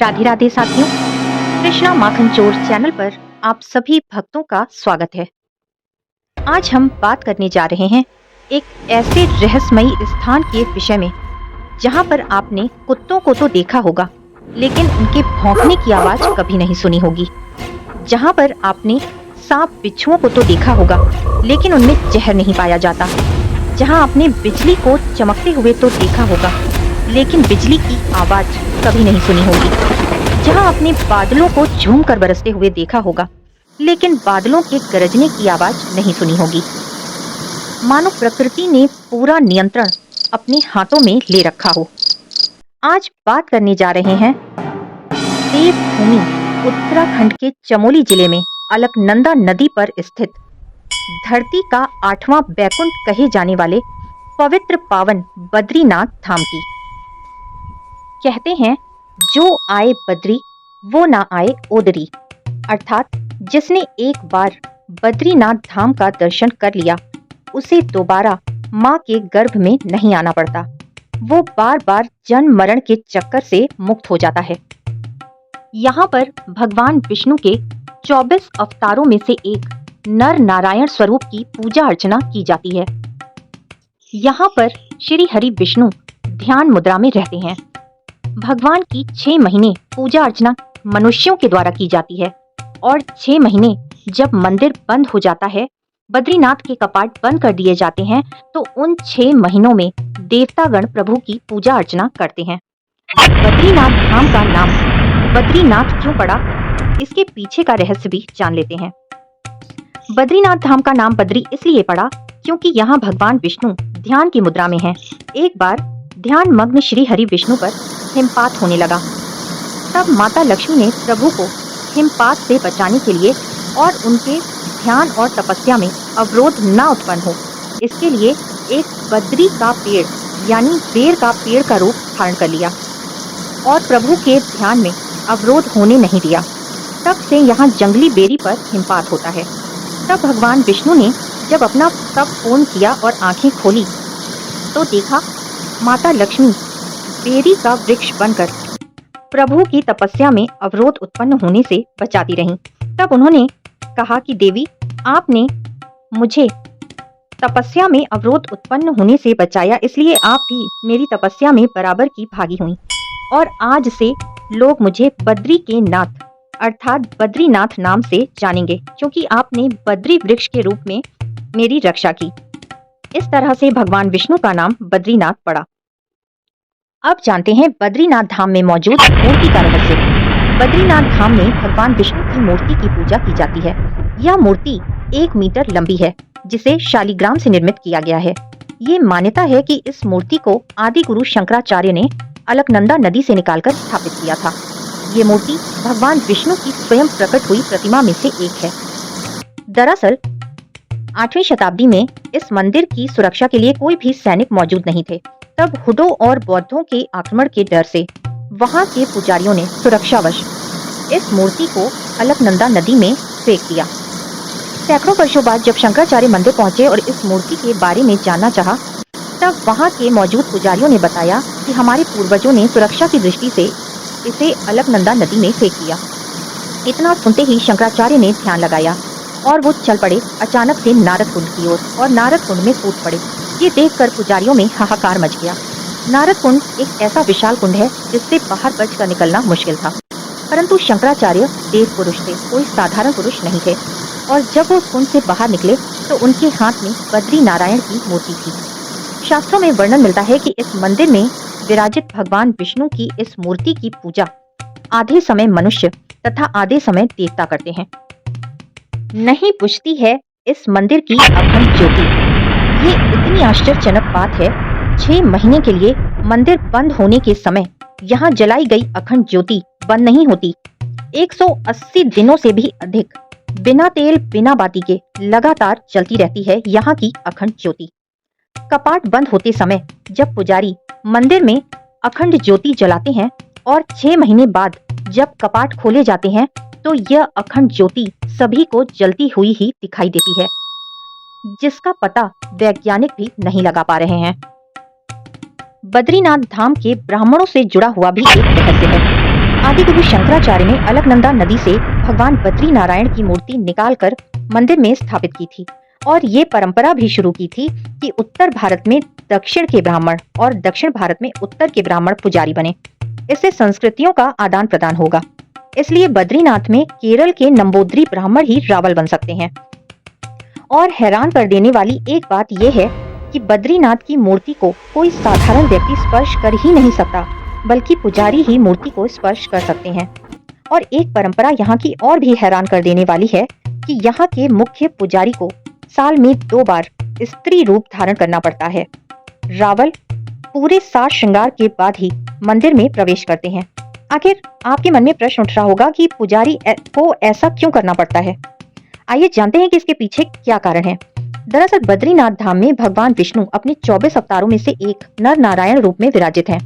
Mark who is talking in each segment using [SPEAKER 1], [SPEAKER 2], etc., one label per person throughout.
[SPEAKER 1] राधे राधे साथियों, कृष्णा माखन चोर चैनल पर आप सभी भक्तों का स्वागत है। आज हम बात करने जा रहे हैं एक ऐसे रहस्यमयी स्थान के विषय में जहां पर आपने कुत्तों को तो देखा होगा, लेकिन उनके भौंकने की आवाज कभी नहीं सुनी होगी। जहां पर आपने सांप बिच्छुओं को तो देखा होगा, लेकिन उनमें जहर नहीं पाया जाता। जहां आपने बिजली को चमकते हुए तो देखा होगा, लेकिन बिजली की आवाज कभी नहीं सुनी होगी। जहां आपने बादलों को झूम कर बरसते हुए देखा होगा, लेकिन बादलों के गरजने की आवाज नहीं सुनी होगी। मानो प्रकृति ने पूरा नियंत्रण अपने हाथों में ले रखा हो। आज बात करने जा रहे हैं देवभूमि उत्तराखंड के चमोली जिले में अलकनंदा नदी पर स्थित धरती का 8वां बैकुंठ कहे जाने वाले पवित्र पावन बद्रीनाथ धाम की। कहते हैं, जो आए बद्री वो ना आए ओदरी, अर्थात जिसने एक बार बद्रीनाथ धाम का दर्शन कर लिया उसे दोबारा माँ के गर्भ में नहीं आना पड़ता। वो बार बार जन्म मरण के चक्कर से मुक्त हो जाता है। यहाँ पर भगवान विष्णु के 24 अवतारों में से एक नर नारायण स्वरूप की पूजा अर्चना की जाती है। यहाँ पर श्री हरि विष्णु ध्यान मुद्रा में रहते हैं। भगवान की 6 महीने पूजा अर्चना मनुष्यों के द्वारा की जाती है और 6 महीने जब मंदिर बंद हो जाता है, बद्रीनाथ के कपाट बंद कर दिए जाते हैं, तो उन 6 महीनों में देवतागण प्रभु की पूजा अर्चना करते हैं। बद्रीनाथ धाम का नाम बद्रीनाथ क्यों पड़ा, इसके पीछे का रहस्य भी जान लेते हैं। बद्रीनाथ धाम का नाम बद्री इसलिए पड़ा क्योंकि यहाँ भगवान विष्णु ध्यान की मुद्रा में हैं। एक बार ध्यान मग्न श्री हरि विष्णु पर हिमपात होने लगा। तब माता लक्ष्मी ने प्रभु को हिमपात से बचाने के लिए और उनके ध्यान और तपस्या में अवरोध न उत्पन्न हो, इसके लिए एक बद्री का पेड़ यानी बेर का पेड़ का रूप धारण कर लिया और प्रभु के ध्यान में अवरोध होने नहीं दिया। तब से यहाँ जंगली बेरी पर हिमपात होता है। तब भगवान विष्णु ने जब अपना तप पूर्ण किया और आंखें खोली तो देखा माता लक्ष्मी बेरी का वृक्ष बनकर प्रभु की तपस्या में अवरोध उत्पन्न होने से बचाती रहीं। तब उन्होंने कहा कि देवी, आपने मुझे तपस्या में अवरोध उत्पन्न होने से बचाया, इसलिए आप भी मेरी तपस्या में बराबर की भागी हुई और आज से लोग मुझे बद्री के नाथ अर्थात बद्रीनाथ नाम से जानेंगे, क्योंकि आपने बद्री वृक्ष के रूप में मेरी रक्षा की। इस तरह से भगवान विष्णु का नाम बद्रीनाथ पड़ा। अब जानते हैं बद्रीनाथ धाम में मौजूद मूर्ति का रहस्य। बद्रीनाथ धाम में भगवान विष्णु की मूर्ति की पूजा की जाती है। यह मूर्ति 1 मीटर लंबी है, जिसे शालिग्राम से निर्मित किया गया है। ये मान्यता है कि इस मूर्ति को आदि गुरु शंकराचार्य ने अलकनंदा नदी से निकालकर स्थापित किया था। ये मूर्ति भगवान विष्णु की स्वयं प्रकट हुई प्रतिमा में से एक है। दरअसल 8वीं शताब्दी में इस मंदिर की सुरक्षा के लिए कोई भी सैनिक मौजूद नहीं थे। तब हुडों और बौद्धों के आक्रमण के डर से वहां के पुजारियों ने सुरक्षावश इस मूर्ति को अलकनंदा नदी में फेंक दिया। सैकड़ों वर्षों बाद जब शंकराचार्य मंदिर पहुंचे और इस मूर्ति के बारे में जानना चाहा, तब वहां के मौजूद पुजारियों ने बताया कि हमारे पूर्वजों ने सुरक्षा की दृष्टि से इसे अलकनंदा नदी में फेंक दिया। इतना सुनते ही शंकराचार्य ने ध्यान लगाया और वो चल पड़े अचानक से नारद कुंड की ओर और नारद कुंड में कूद पड़े। ये देखकर पुजारियों में हाहाकार मच गया। नारद कुंड एक ऐसा विशाल कुंड है जिससे बाहर बचकर निकलना मुश्किल था, परंतु शंकराचार्य देव पुरुष थे, कोई साधारण पुरुष नहीं थे। और जब वो उस कुंड से बाहर निकले तो उनके हाथ में बद्री नारायण की मूर्ति थी। शास्त्रों में वर्णन मिलता है कि इस मंदिर में विराजित भगवान विष्णु की इस मूर्ति की पूजा आधे समय मनुष्य तथा आधे समय देवता करते हैं। नहीं बुझती है इस मंदिर की अखंड ज्योति। ये इतनी आश्चर्यजनक बात है, 6 महीने के लिए मंदिर बंद होने के समय यहाँ जलाई गई अखंड ज्योति बंद नहीं होती। 180 दिनों से भी अधिक बिना तेल बिना बाती के लगातार चलती रहती है यहाँ की अखंड ज्योति। कपाट बंद होते समय जब पुजारी मंदिर में अखंड ज्योति जलाते हैं और 6 महीने बाद जब कपाट खोले जाते हैं तो यह अखंड ज्योति सभी को जलती हुई ही दिखाई देती है, जिसका पता वैज्ञानिक भी नहीं लगा पा रहे हैं। बद्रीनाथ धाम के ब्राह्मणों से जुड़ा हुआ भी एक रहस्य है। आदिकवि शंकराचार्य ने अलकनंदा नदी से भगवान बद्री नारायण की मूर्ति निकालकर मंदिर में स्थापित की थी और ये परंपरा भी शुरू की थी कि उत्तर भारत में दक्षिण के ब्राह्मण और दक्षिण भारत में उत्तर के ब्राह्मण पुजारी बने। इससे संस्कृतियों का आदान प्रदान होगा। इसलिए बद्रीनाथ में केरल के नंबूद्री ब्राह्मण ही रावल बन सकते हैं। और हैरान कर देने वाली एक बात यह है कि बद्रीनाथ की मूर्ति को कोई साधारण व्यक्ति स्पर्श कर ही नहीं सकता, बल्कि पुजारी ही मूर्ति को स्पर्श कर सकते हैं। और एक परंपरा यहाँ की और भी हैरान कर देने वाली है कि यहाँ के मुख्य पुजारी को साल में 2 बार स्त्री रूप धारण करना पड़ता है। रावल पूरे साज श्रृंगार के बाद ही मंदिर में प्रवेश करते हैं। आखिर आपके मन में प्रश्न उठ रहा होगा कि पुजारी को ऐसा क्यों करना पड़ता है। आइए जानते हैं कि इसके पीछे क्या कारण है। दरअसल बद्रीनाथ धाम में भगवान विष्णु अपने 24 अवतारों में से एक नर नारायण रूप में विराजित हैं।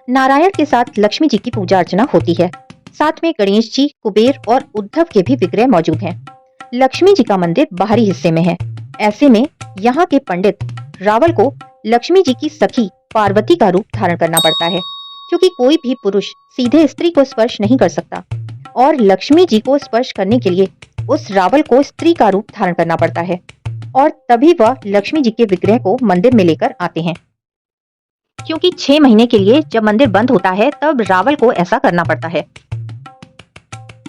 [SPEAKER 1] नारायण के साथ लक्ष्मी जी की पूजा अर्चना होती है। साथ में गणेश जी, कुबेर और उद्धव के भी विग्रह मौजूद हैं। लक्ष्मी जी का मंदिर बाहरी हिस्से में है। ऐसे में यहाँ के पंडित रावल को लक्ष्मी जी की सखी पार्वती का रूप धारण करना पड़ता है, क्योंकि कोई भी पुरुष सीधे स्त्री को स्पर्श नहीं कर सकता और लक्ष्मी जी को स्पर्श करने के लिए उस रावल को स्त्री का रूप धारण करना पड़ता है और तभी वह लक्ष्मी जी के विग्रह को मंदिर में लेकर आते हैं। क्योंकि 6 महीने के लिए जब मंदिर बंद होता है तब रावल को ऐसा करना पड़ता है।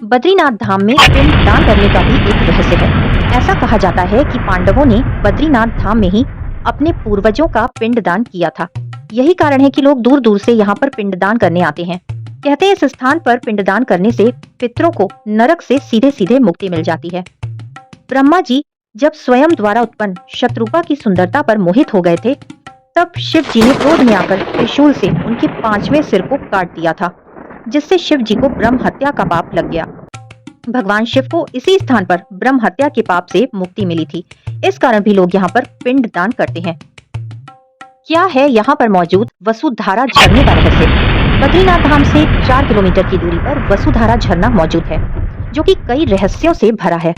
[SPEAKER 1] बद्रीनाथ धाम में पिंड दान करने का भी एक रहस्य है। ऐसा कहा जाता है कि पांडवों ने बद्रीनाथ धाम में ही अपने पूर्वजों का पिंड दान किया था। यही कारण है कि लोग दूर दूर से यहाँ पर पिंडदान करने आते हैं। कहते हैं इस स्थान पर पिंडदान करने से पितरों को नरक से सीधे सीधे मुक्ति मिल जाती है। ब्रह्मा जी जब स्वयं द्वारा उत्पन्न शत्रुपा की सुंदरता पर मोहित हो गए थे, तब शिव जी ने क्रोध में आकर त्रिशूल से उनके 5वें सिर को काट दिया था, जिससे शिव जी को ब्रह्म हत्या का पाप लग गया। भगवान शिव को इसी स्थान पर ब्रह्म हत्या के पाप से मुक्ति मिली थी। इस कारण भी लोग यहाँ पर पिंड दान करते हैं। क्या है यहाँ पर मौजूद वसुधारा झरने का रहस्य। बद्रीनाथ धाम से 4 किलोमीटर की दूरी पर वसुधारा झरना मौजूद है, जो कि कई रहस्यों से भरा है।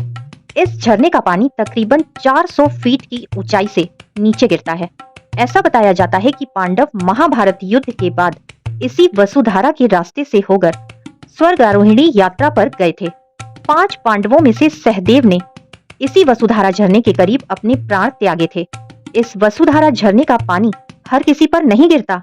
[SPEAKER 1] इस झरने का पानी तकरीबन 400 फीट की ऊंचाई से नीचे गिरता है। ऐसा बताया जाता है कि पांडव महाभारत युद्ध के बाद इसी वसुधारा के रास्ते से होकर स्वर्गारोहिणी यात्रा पर गए थे। 5 पांडवों में से सहदेव ने इसी वसुधारा झरने के करीब अपने प्राण त्यागे थे। इस वसुधारा झरने का पानी हर किसी पर नहीं गिरता।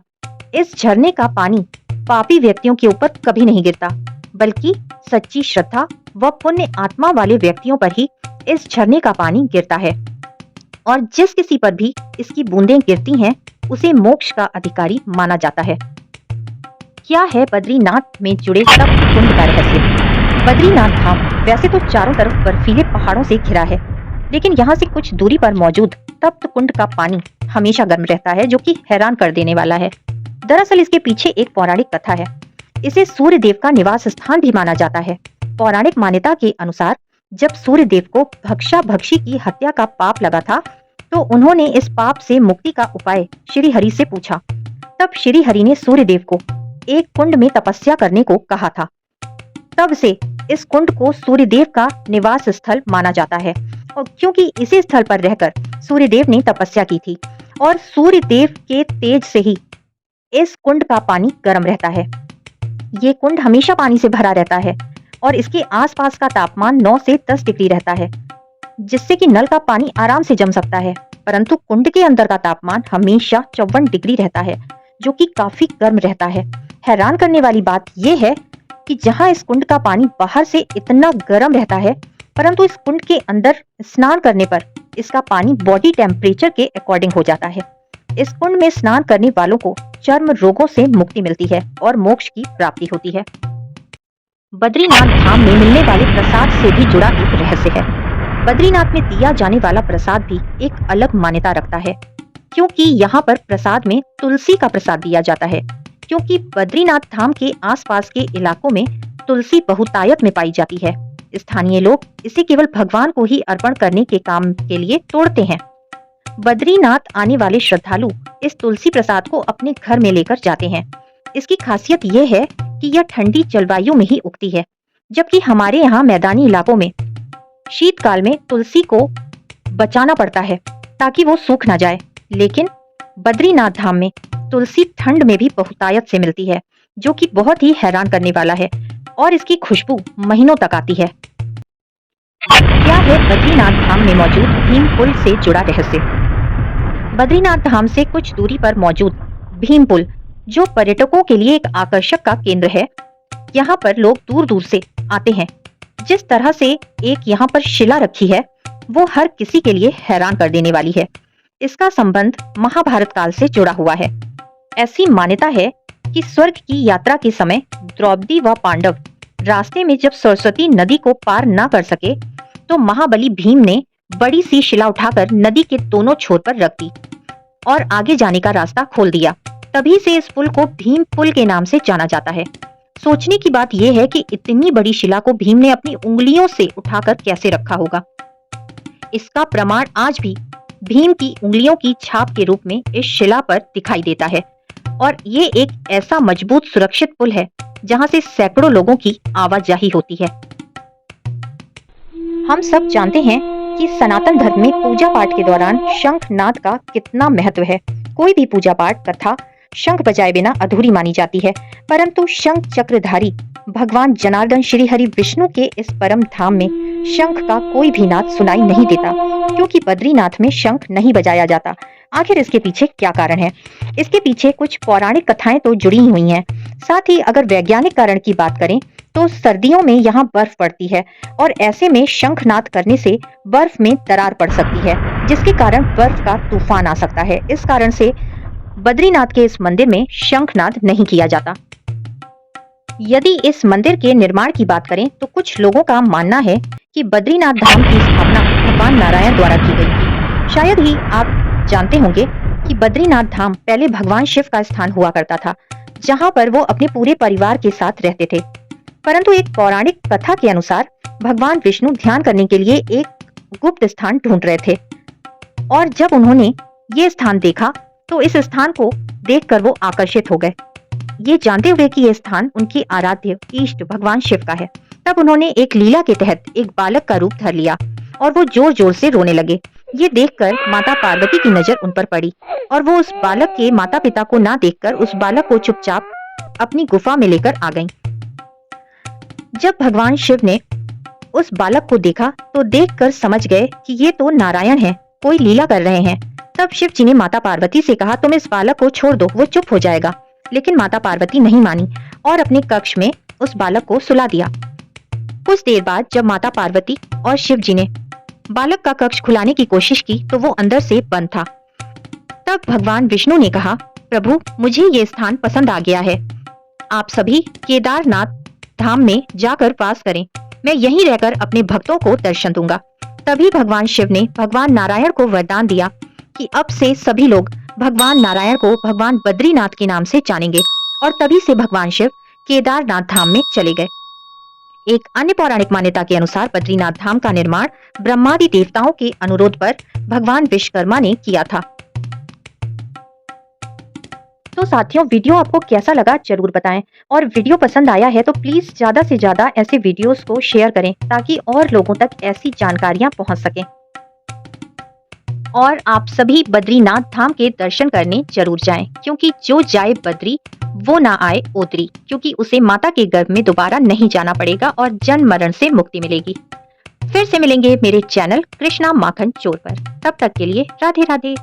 [SPEAKER 1] इस झरने का पानी पापी व्यक्तियों के ऊपर कभी नहीं गिरता, बल्कि सच्ची श्रद्धा व पुण्य आत्मा वाले व्यक्तियों पर ही इस झरने का पानी गिरता है। और जिस किसी पर भी इसकी बूंदें गिरती हैं, उसे मोक्ष का अधिकारी माना जाता है। क्या है बद्रीनाथ में जुड़े तप्त कुंड का रहस्य। बद्रीनाथ धाम वैसे तो चारों तरफ बर्फीले पहाड़ों से घिरा है, लेकिन यहाँ से कुछ दूरी पर मौजूद तप्त कुंड का पानी हमेशा गर्म रहता है, जो कि हैरान कर देने वाला है। दरअसल इसके पीछे एक पौराणिक कथा है। इसे सूर्य देव का निवास स्थान भी माना जाता है। पौराणिक मान्यता के अनुसार जब सूर्य देव को भक्षा भक्षी की हत्या का पाप लगा था, तो उन्होंने इस पाप से मुक्ति का उपाय श्री हरि से पूछा। तब श्री हरि ने सूर्य देव को एक कुंड में तपस्या करने को कहा था। तब से इस कुंड को सूर्य देव का निवास स्थल माना जाता है, और क्योंकि इसी स्थल पर रहकर सूर्य देव ने तपस्या की थी और सूर्य देव के तेज से ही इस कुंड का पानी गर्म रहता है। ये कुंड हमेशा पानी से भरा रहता है और इसके आसपास का तापमान 9 से 10 डिग्री रहता है, जिससे कि नल का पानी आराम से जम सकता है। परंतु कुंड के अंदर का तापमान हमेशा 54 डिग्री रहता है, जो कि काफी गर्म रहता है। हैरान करने वाली बात यह है कि जहां इस कुंड का पानी बाहर से इतना गर्म रहता है, परंतु इस कुंड के अंदर स्नान करने पर इसका पानी बॉडी टेम्परेचर के अकॉर्डिंग हो जाता है। इस कुंड में स्नान करने वालों को चर्म रोगों से मुक्ति मिलती है और मोक्ष की प्राप्ति होती है। बद्रीनाथ धाम में मिलने वाले प्रसाद से भी जुड़ा एक रहस्य है। बद्रीनाथ में दिया जाने वाला प्रसाद भी एक अलग मान्यता रखता है, क्योंकि यहाँ पर प्रसाद में तुलसी का प्रसाद दिया जाता है। क्योंकि बद्रीनाथ धाम के आसपास के इलाकों में तुलसी बहुतायत में पाई जाती है। स्थानीय लोग इसे केवल भगवान को ही अर्पण करने के काम के लिए तोड़ते हैं। बद्रीनाथ आने वाले श्रद्धालु इस तुलसी प्रसाद को अपने घर में लेकर जाते हैं। इसकी खासियत यह है कि यह ठंडी जलवायु में ही उगती है, जबकि हमारे यहाँ मैदानी इलाकों में शीतकाल में तुलसी को बचाना पड़ता है ताकि वो सूख ना जाए। लेकिन बद्रीनाथ धाम में तुलसी ठंड में भी बहुतायत से मिलती है, जो कि बहुत ही हैरान करने वाला है और इसकी खुशबू महीनों तक आती है। क्या है बद्रीनाथ धाम में मौजूद भीम पुल से जुड़ा रहस्य? बद्रीनाथ धाम से कुछ दूरी पर मौजूद भीम पुल, जो पर्यटकों के लिए एक आकर्षक का केंद्र है, यहाँ पर लोग दूर दूर से आते हैं। जिस तरह से एक यहाँ पर शिला रखी है वो हर किसी के लिए हैरान कर देने वाली है। इसका संबंध महाभारत काल से जुड़ा हुआ है। ऐसी मान्यता है कि स्वर्ग की यात्रा के समय द्रौपदी व पांडव रास्ते में जब सरस्वती नदी को पार न कर सके तो महाबली भीम ने बड़ी सी शिला उठाकर नदी के दोनों छोर पर रख दी और आगे जाने का रास्ता खोल दिया। तभी से इस पुल को भीम पुल के नाम से जाना जाता है। सोचने की बात यह है कि इतनी बड़ी शिला को भीम ने अपनी उंगलियों से उठाकर कैसे रखा होगा। इसका प्रमाण आज भी भीम की उंगलियों की छाप के रूप में इस शिला पर दिखाई देता है और ये एक ऐसा मजबूत सुरक्षित पुल है जहां से सैकड़ों लोगों की आवाजाही होती है। हम सब जानते हैं कि सनातन धर्म में पूजा पाठ के दौरान शंखनाद का कितना महत्व है। कोई भी पूजा पाठ कथा शंख बजाए बिना अधूरी मानी जाती है, परंतु शंख चक्रधारी भगवान जनार्दन श्री हरि विष्णु के इस परम धाम में शंख का कोई भी नाद सुनाई नहीं देता, क्योंकि बद्रीनाथ में शंख नहीं बजाया जाता। आखिर इसके पीछे क्या कारण है? इसके पीछे कुछ पौराणिक कथाएं तो जुड़ी हुई हैं। साथ ही अगर वैज्ञानिक कारण की बात करें तो सर्दियों में यहाँ बर्फ पड़ती है और ऐसे में शंखनाद करने से बर्फ में दरार पड़ सकती है, जिसके कारण बर्फ का तूफान आ सकता है। इस कारण से बद्रीनाथ के इस मंदिर में शंखनाद नहीं किया जाता। यदि इस मंदिर के निर्माण की बात करें तो कुछ लोगों का मानना है कि बद्रीनाथ धाम की स्थापना भगवान नारायण द्वारा की गई थी। शायद ही आप जानते होंगे कि बद्रीनाथ धाम पहले भगवान शिव का स्थान हुआ करता था, जहां पर वो अपने पूरे परिवार के साथ रहते थे। परंतु एक पौराणिक कथा के अनुसार भगवान विष्णु ध्यान करने के लिए एक गुप्त स्थान ढूंढ रहे थे और जब उन्होंने ये स्थान देखा तो इस स्थान को देखकर वो आकर्षित हो गए, ये जानते हुए कि यह स्थान उनकी आराध्य इष्ट भगवान शिव का है। तब उन्होंने एक लीला के तहत एक बालक का रूप धर लिया और वो जोर जोर से रोने लगे। ये देखकर माता पार्वती की नजर उन पर पड़ी और वो उस बालक के माता पिता को ना देखकर उस बालक को चुपचाप अपनी गुफा में लेकर आ गईं। जब भगवान शिव ने उस बालक को देखा तो देखकर समझ गए कि ये तो नारायण है, कोई लीला कर रहे हैं। तब शिव जी ने माता पार्वती से कहा, तुम इस बालक को छोड़ दो, वो चुप हो जाएगा। लेकिन माता पार्वती नहीं मानी और अपने कक्ष में उस बालक को सुला दिया। कुछ देर बाद जब माता पार्वती और शिव जी ने बालक का कक्ष खुलाने की कोशिश की तो वो अंदर से बंद था। तब भगवान विष्णु ने कहा, प्रभु मुझे ये स्थान पसंद आ गया है, आप सभी केदारनाथ धाम में जाकर वास करें, मैं यहीं रहकर अपने भक्तों को दर्शन दूंगा। तभी भगवान शिव ने भगवान नारायण को वरदान दिया कि अब से सभी लोग भगवान नारायण को भगवान बद्रीनाथ के नाम से जानेंगे और तभी से भगवान शिव केदारनाथ धाम में चले गए। एक अन्य पौराणिक मान्यता के अनुसार बद्रीनाथ धाम का निर्माण ब्रह्मादि देवताओं के अनुरोध पर भगवान विश्वकर्मा ने किया था। तो साथियों, वीडियो आपको कैसा लगा जरूर बताएं और वीडियो पसंद आया है तो प्लीज ज्यादा से ज्यादा ऐसे वीडियोस को शेयर करें ताकि और लोगों तक ऐसी जानकारियां पहुंच सकें। और आप सभी बद्रीनाथ धाम के दर्शन करने जरूर जाएं, क्योंकि जो जाए बद्री वो ना आए ओदरी, क्योंकि उसे माता के गर्भ में दोबारा नहीं जाना पड़ेगा और जन्म मरण से मुक्ति मिलेगी। फिर से मिलेंगे मेरे चैनल कृष्णा माखन चोर पर। तब तक के लिए राधे राधे।